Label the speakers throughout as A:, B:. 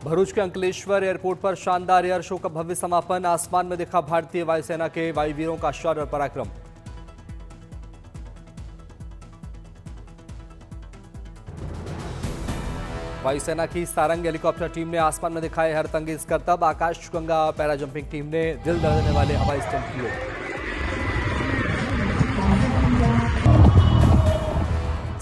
A: भरूच के अंकलेश्वर एयरपोर्ट पर शानदार एयर शो का भव्य समापन। आसमान में दिखा भारतीय वायुसेना के वायुवीरों का शौर्य और पराक्रम। वायुसेना की सारंग हेलीकॉप्टर टीम ने आसमान में दिखाए हरतंगेज करतब। आकाशगंगा पैरा जंपिंग टीम ने दिल दहलाने वाले हवाई स्टंट किए।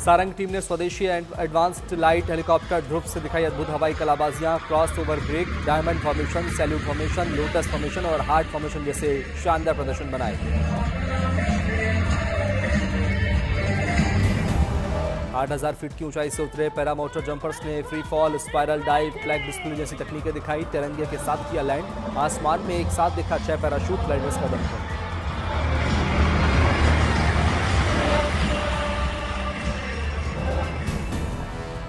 A: सारंग टीम ने स्वदेशी एडवांस्ड लाइट हेलीकॉप्टर ध्रुव से दिखाई अद्भुत हवाई कलाबाजियां। Cross over break, diamond formation, salute formation, lotus formation और हार्ट फॉर्मेशन जैसे शानदार प्रदर्शन बनाए। 8000 फीट की ऊंचाई से उतरे पैरामोटर जंपर्स ने free fall, spiral dive, flag display जैसी तकनीकें दिखाई। तिरंगे के साथ किया लैंड। आसमान में एक साथ दिखा 6 पैराशूट ग्लाइडर्स का दमखम।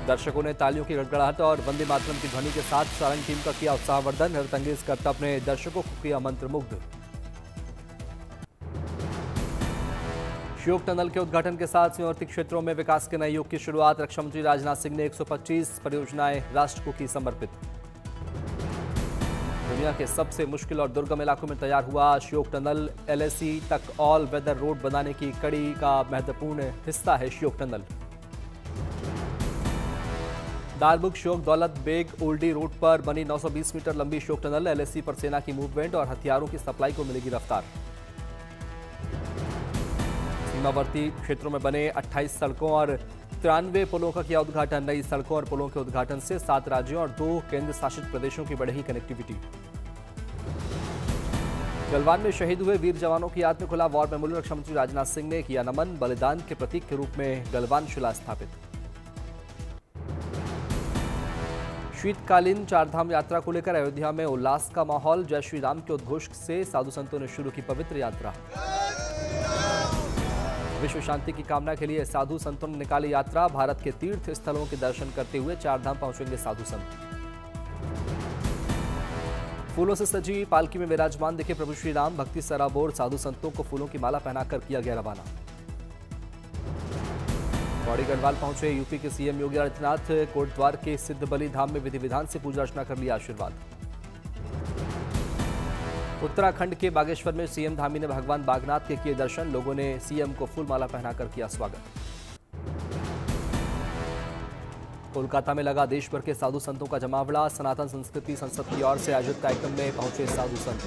A: दर्शकों ने तालियों की गड़गड़ाहट और वंदे मातरम की ध्वनि के साथ सारंग टीम का किया उत्साहवर्धन। हरतंगेज करतब ने दर्शकों को किया मंत्रमुग्ध। श्योक टनल के उद्घाटन के साथ सीमावर्ती क्षेत्रों में विकास के नए युग की शुरुआत। रक्षा मंत्री राजनाथ सिंह ने 125 परियोजनाएं राष्ट्र को की समर्पित। दुनिया के सबसे मुश्किल और दुर्गम इलाकों में तैयार हुआ श्योक टनल। LAC तक ऑल वेदर रोड बनाने की कड़ी का महत्वपूर्ण हिस्सा है श्योक टनल। दारबुग श्योक दौलत बेग ओल्डी रोड पर बनी 920 मीटर लंबी श्योक टनल। LAC पर सेना की मूवमेंट और हथियारों की सप्लाई को मिलेगी रफ्तार। सीमावर्ती क्षेत्रों में बने 28 सड़कों और 93 पुलों का किया उद्घाटन। नई सड़कों और पुलों के उद्घाटन से 7 राज्यों और 2 केंद्र शासित प्रदेशों की बढ़ेगी कनेक्टिविटी। गलवान में शहीद हुए वीर जवानों की याद में खुला वॉर मेमोरियल। रक्षा मंत्री राजनाथ सिंह ने किया नमन। बलिदान के प्रतीक के रूप में गलवान शिला स्थापित। शीतकालीन चारधाम यात्रा को लेकर अयोध्या में उल्लास का माहौल। जय श्री राम के उद्घोष से साधु संतों ने शुरू की पवित्र यात्रा। विश्व शांति की कामना के लिए साधु संतों ने निकाली यात्रा। भारत के तीर्थ स्थलों के दर्शन करते हुए चारधाम पहुंचेंगे साधु संत। फूलों से सजी पालकी में विराजमान दिखे प्रभु श्री राम। भक्ति सराबोर साधु संतों को फूलों की माला पहनाकर किया गया रवाना। पौड़ी गढ़वाल पहुंचे यूपी के CM योगी आदित्यनाथ। कोटद्वार के सिद्ध बलि धाम में विधि विधान से पूजा अर्चना कर लिया आशीर्वाद। उत्तराखंड के बागेश्वर में CM धामी ने भगवान बागनाथ के किए दर्शन। लोगों ने CM को फूल माला पहनाकर किया स्वागत। कोलकाता में लगा देश भर के साधु संतों का जमावड़ा। सनातन संस्कृति संसद की ओर से आयोजित कार्यक्रम में पहुंचे साधु संत।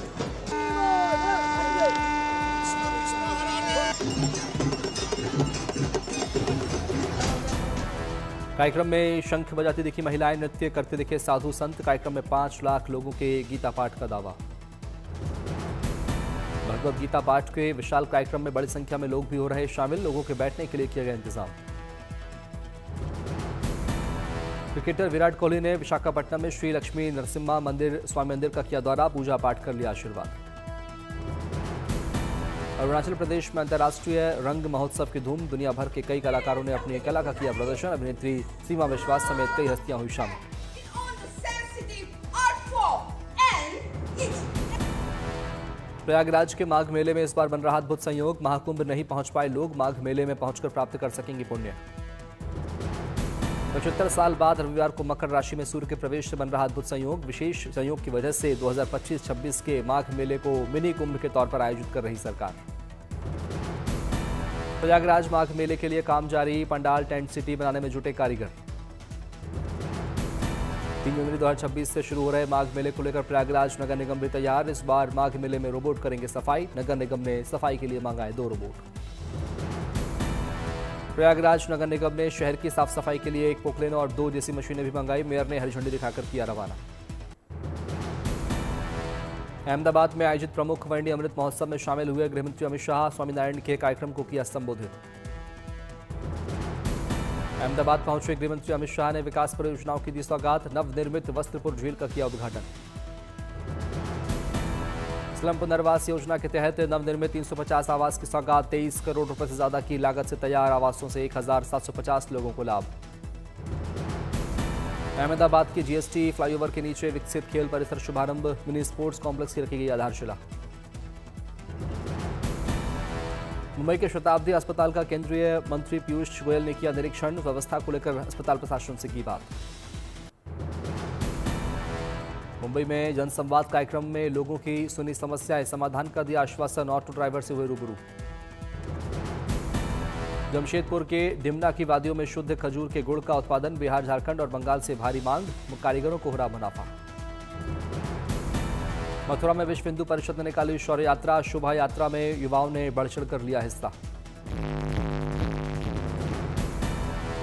A: कार्यक्रम में शंख बजाती दिखी महिलाएं, नृत्य करते दिखे साधु संत। कार्यक्रम में 5 लाख लोगों के गीता पाठ का दावा। भगवत गीता पाठ के विशाल कार्यक्रम में बड़ी संख्या में लोग भी हो रहे शामिल। लोगों के बैठने के लिए किया गया इंतजाम। क्रिकेटर विराट कोहली ने विशाखापट्टनम में श्री लक्ष्मी नरसिम्हा मंदिर स्वामी मंदिर का किया दौरा। पूजा पाठ कर लिया आशीर्वाद। अरुणाचल प्रदेश में अंतर्राष्ट्रीय रंग महोत्सव की धूम। दुनिया भर के कई कलाकारों ने अपनी कला का किया प्रदर्शन। अभिनेत्री सीमा विश्वास समेत कई हस्तियां हुई शामिल। प्रयागराज के माघ मेले में इस बार बन रहा अद्भुत संयोग। महाकुंभ नहीं पहुंच पाए लोग माघ मेले में पहुंचकर प्राप्त कर सकेंगे पुण्य। 75 साल बाद रविवार को मकर राशि में सूर्य के प्रवेश से बन रहा अद्भुत संयोग। विशेष संयोग की वजह से 2025-26 के माघ मेले को मिनी कुंभ के तौर पर आयोजित कर रही सरकार। प्रयागराज माघ मेले के लिए काम जारी। पंडाल टेंट सिटी बनाने में जुटे कारीगर। 3 जनवरी 2026 से शुरू हो रहे माघ मेले को लेकर प्रयागराज नगर निगम भी तैयार। इस बार माघ मेले में रोबोट करेंगे सफाई। नगर निगम ने सफाई के लिए मंगाए 2 रोबोट। प्रयागराज नगर निगम ने शहर की साफ सफाई के लिए 1 पोकलेन और 2 जेसी मशीनें भी मंगाई। मेयर ने हरी झंडी दिखाकर किया रवाना। अहमदाबाद में आयोजित प्रमुख वर्णी अमृत महोत्सव में शामिल हुए गृहमंत्री अमित शाह। स्वामीनारायण के कार्यक्रम को किया संबोधित। अहमदाबाद पहुंचे गृहमंत्री अमित शाह ने विकास परियोजनाओं की दी सौगात। नवनिर्मित वस्त्रपुर झील का किया उद्घाटन। स्लम पुनर्वास योजना के तहत नवनिर्मित 350 आवास की सौगात। 23 करोड़ रुपए से ज्यादा की लागत से तैयार आवासों से 1750 लोगों को लाभ। अहमदाबाद की GST फ्लाईओवर के नीचे विकसित खेल परिसर शुभारंभ। मिनी स्पोर्ट्स कॉम्प्लेक्स की रखी गई आधारशिला। मुंबई के शताब्दी अस्पताल का केंद्रीय मंत्री पीयूष गोयल ने किया निरीक्षण। व्यवस्था को लेकर अस्पताल प्रशासन से की बात। मुंबई में जनसंवाद कार्यक्रम में लोगों की सुनी समस्याएं, समाधान का दिया आश्वासन, ऑटो ड्राइवर से हुए रूबरू। जमशेदपुर के डिमना की वादियों में शुद्ध खजूर के गुड़ का उत्पादन, बिहार, झारखंड और बंगाल से भारी मांग, कारीगरों को हो रहा मुनाफा। मथुरा में विश्व हिंदू परिषद ने निकाली शौर्य यात्रा, शोभा यात्रा में युवाओं ने बढ़ चढ़कर लिया हिस्सा।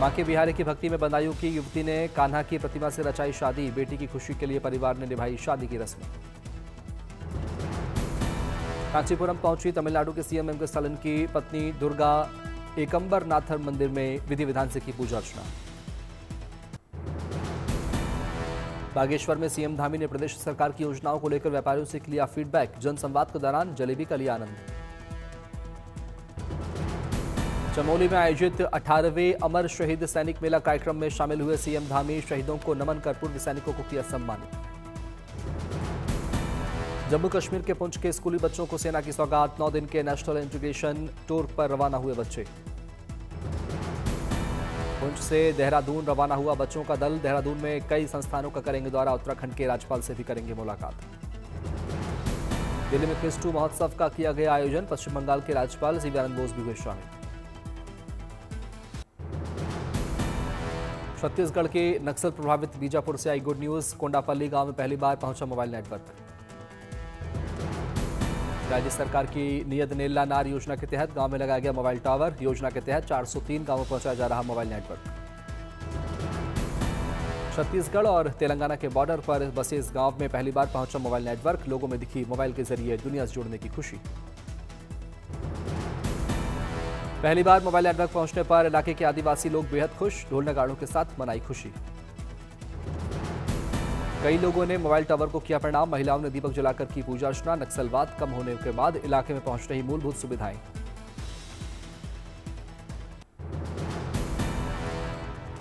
A: मां के बिहारी की भक्ति में बदायूं की युवती ने कान्हा की प्रतिमा से रचाई शादी, बेटी की खुशी के लिए परिवार ने निभाई शादी की रस्म। कांचीपुरम पहुंची तमिलनाडु के सीएम एम के स्टालिन की पत्नी दुर्गा, एकंबरनाथर मंदिर में विधि विधान से की पूजा अर्चना। बागेश्वर में सीएम धामी ने प्रदेश सरकार की योजनाओं को लेकर व्यापारियों से लिया फीडबैक, जनसंवाद के दौरान जलेबी का लिया आनंद। चमोली में आयोजित 18वें अमर शहीद सैनिक मेला कार्यक्रम में शामिल हुए सीएम धामी, शहीदों को नमन कर पूर्व सैनिकों को किया सम्मानित। जम्मू कश्मीर के पुंछ के स्कूली बच्चों को सेना की सौगात, 9 दिन के नेशनल इंटीग्रेशन टूर पर रवाना हुए बच्चे। पुंछ से देहरादून रवाना हुआ बच्चों का दल, देहरादून में कई संस्थानों का करेंगे दौरा, उत्तराखंड के राज्यपाल से भी करेंगे मुलाकात। दिल्ली में क्विज 2 महोत्सव का किया गया आयोजन, पश्चिम बंगाल के राज्यपाल सीवी आनंद बोस भी हुए शामिल। छत्तीसगढ़ के नक्सल प्रभावित बीजापुर से आई गुड न्यूज, कोंडापल्ली गांव में पहली बार पहुंचा मोबाइल नेटवर्क। राज्य सरकार की नियत नेल्ला नार योजना के तहत गांव में लगाया गया मोबाइल टावर, योजना के तहत 403 गांवों में पहुंचाया जा रहा मोबाइल नेटवर्क। छत्तीसगढ़ और तेलंगाना के बॉर्डर पर बसे इस गांव में पहली बार पहुंचा मोबाइल नेटवर्क, लोगों में दिखी मोबाइल के जरिए दुनिया से जुड़ने की खुशी। पहली बार मोबाइल नेटवर्क पहुंचने पर इलाके के आदिवासी लोग बेहद खुश, ढोल नगाड़ों के साथ मनाई खुशी। कई लोगों ने मोबाइल टावर को किया प्रणाम, महिलाओं ने दीपक जलाकर की पूजा अर्चना, नक्सलवाद कम होने के बाद इलाके में पहुंच रही मूलभूत सुविधाएं।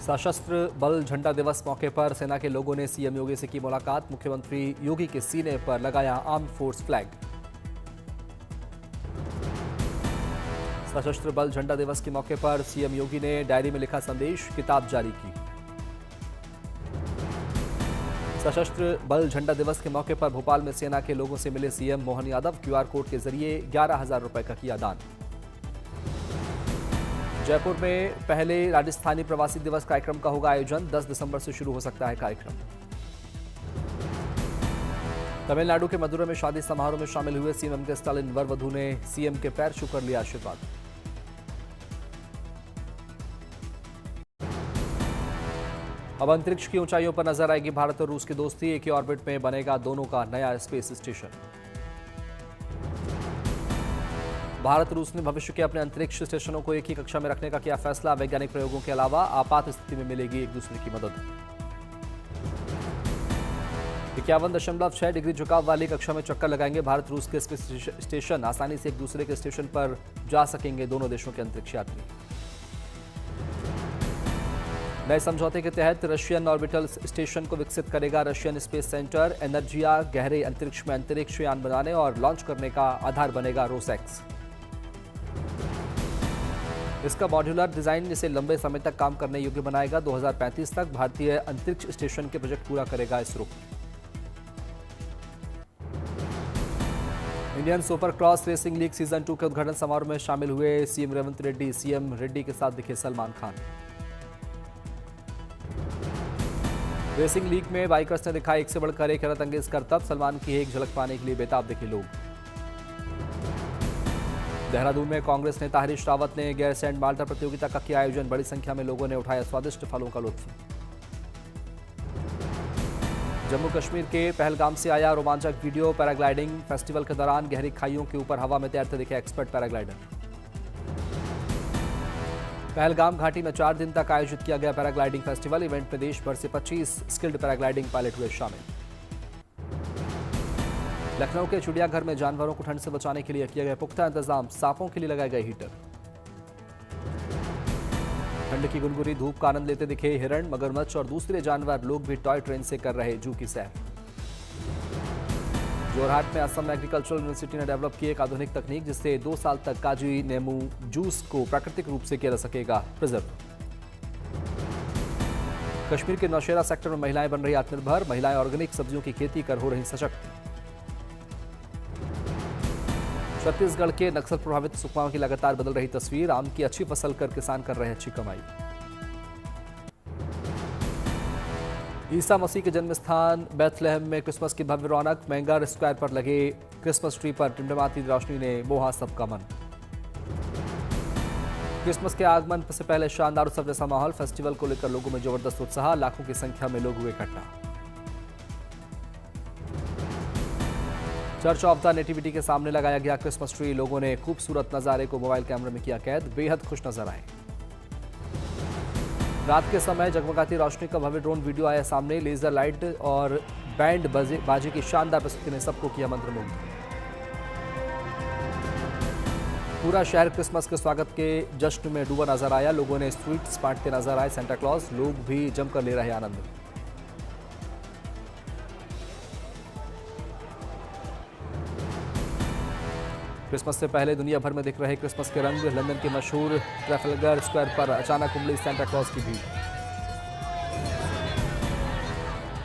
A: सशस्त्र बल झंडा दिवस मौके पर सेना के लोगों ने सीएम योगी से की मुलाकात, मुख्यमंत्री योगी के सीने पर लगाया आर्म्ड फोर्स फ्लैग। सशस्त्र बल झंडा दिवस के मौके पर सीएम योगी ने डायरी में लिखा संदेश, किताब जारी की। सशस्त्र बल झंडा दिवस के मौके पर भोपाल में सेना के लोगों से मिले CM Mohan Yadav, QR code के जरिए 11,000 रुपए का किया दान। जयपुर में पहले राजस्थानी प्रवासी दिवस कार्यक्रम का होगा आयोजन, 10 दिसंबर से शुरू हो सकता है कार्यक्रम। तमिलनाडु के मदुरै में शादी समारोह में शामिल हुए सीएम के स्टालिन, वर वधू ने सीएम के पैर छूकर लिया आशीर्वाद। अब अंतरिक्ष की ऊंचाइयों पर नजर आएगी भारत और रूस की दोस्ती, एक ही ऑर्बिट में बनेगा दोनों का नया स्पेस स्टेशन। भारत रूस ने भविष्य के अपने अंतरिक्ष स्टेशनों को एक ही कक्षा में रखने का किया फैसला, वैज्ञानिक प्रयोगों के अलावा आपात स्थिति में मिलेगी एक दूसरे की मदद। 51.6 डिग्री झुकाव वाली कक्षा में चक्कर लगाएंगे भारत रूस के स्पेस स्टेशन, आसानी से एक दूसरे के स्टेशन पर जा सकेंगे दोनों देशों के अंतरिक्ष यात्री। नए समझौते के तहत रशियन ऑर्बिटल स्टेशन को विकसित करेगा रशियन स्पेस सेंटर, एनर्जिया गहरे अंतरिक्ष में अंतरिक्ष यान बनाने और लॉन्च करने का आधार बनेगा रोसेक्स। इसका मॉड्यूलर डिजाइन इसे लंबे समय तक काम करने योग्य बनाएगा, 2035 तक भारतीय अंतरिक्ष स्टेशन के प्रोजेक्ट पूरा करेगा ISRO. Indian super cross racing league season 2 के उद्घाटन समारोह में शामिल हुए सीएम रेवंत रेड्डी, सीएम रेड्डी के साथ दिखे सलमान खान। रेसिंग लीग में बाइकर्स ने दिखाई एक से बढ़कर एक हैरतअंगेज करतब, सलमान की एक झलक पाने के लिए बेताब दिखे लोग। देहरादून में कांग्रेस नेता हरीश रावत ने गैर सैंड माल्टा प्रतियोगिता का किया आयोजन, बड़ी संख्या में लोगों ने उठाया स्वादिष्ट फलों का लुत्फ। जम्मू कश्मीर के पहलगाम से आया रोमांचक वीडियो, पैराग्लाइडिंग फेस्टिवल के दौरान गहरी खाइयों के ऊपर हवा में तैरते दिखे एक्सपर्ट पैराग्लाइडर। पहलगाम घाटी में 4 दिन तक आयोजित किया गया पैराग्लाइडिंग फेस्टिवल, इवेंट में देश भर से 25 स्किल्ड पैराग्लाइडिंग पायलट हुए शामिल। लखनऊ के चिड़ियाघर में जानवरों को ठंड से बचाने के लिए किए गए पुख्ता इंतजाम, सांपों के लिए लगाए गए हीटर। ठंड की गुनगुनी धूप का आनंद लेते दिखे हिरण, मगरमच्छ और दूसरे जानवर, लोग भी टॉय ट्रेन से कर रहे जू की सैर। जोरहाट में असम एग्रीकल्चरल यूनिवर्सिटी ने डेवलप की एक आधुनिक तकनीक, जिससे 2 साल तक काजी नींबू जूस को प्राकृतिक रूप से किया जा सकेगा प्रिजर्व। कश्मीर के नौशेरा सेक्टर में महिलाएं बन रही आत्मनिर्भर, महिलाएं ऑर्गेनिक सब्जियों की खेती कर हो रही सशक्त। छत्तीसगढ़ के नक्सल प्रभावित सुकमा की लगातार बदल रही तस्वीर, आम की अच्छी फसल कर किसान कर रहे अच्छी कमाई। ईसा मसीह के जन्म स्थान बेथलेहम में क्रिसमस की भव्य रौनक, मैंगर स्क्वायर पर लगे क्रिसमस ट्री पर टिमटिमाती रोशनी ने मोहा सबका मन। क्रिसमस के आगमन से पहले शानदार उत्सव जैसा माहौल, फेस्टिवल को लेकर लोगों में जबरदस्त उत्साह, लाखों की संख्या में लोग हुए इकट्ठा। चर्च ऑफ द नेटिविटी के सामने लगाया गया क्रिसमस ट्री, लोगों ने खूबसूरत नजारे को मोबाइल कैमरे में किया कैद, बेहद खुश नजर आए। रात के समय जगमगाती रोशनी का भव्य ड्रोन वीडियो आया सामने, लेजर लाइट और बैंड बाजे की शानदार प्रस्तुति ने सबको किया मंत्रमुग्ध। पूरा शहर क्रिसमस के स्वागत के जश्न में डूबा नजर आया, लोगों ने स्वीट्स बांटते नजर आए सेंटा क्लॉज, लोग भी जमकर ले रहे आनंद। क्रिसमस से पहले दुनिया भर में दिख रहे क्रिसमस के रंग, लंदन के मशहूर ट्रैफलगर स्क्वायर पर अचानक उमड़ी सेंटा क्लॉज की भीड़।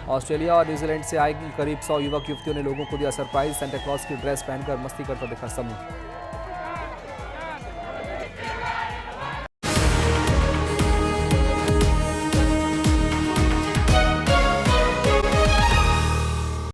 A: ऑस्ट्रेलिया और न्यूजीलैंड से आए करीब 100 युवक युवतियों ने लोगों को दिया सरप्राइज, सेंटा क्लॉज की ड्रेस पहनकर मस्ती करता दिखा समूह।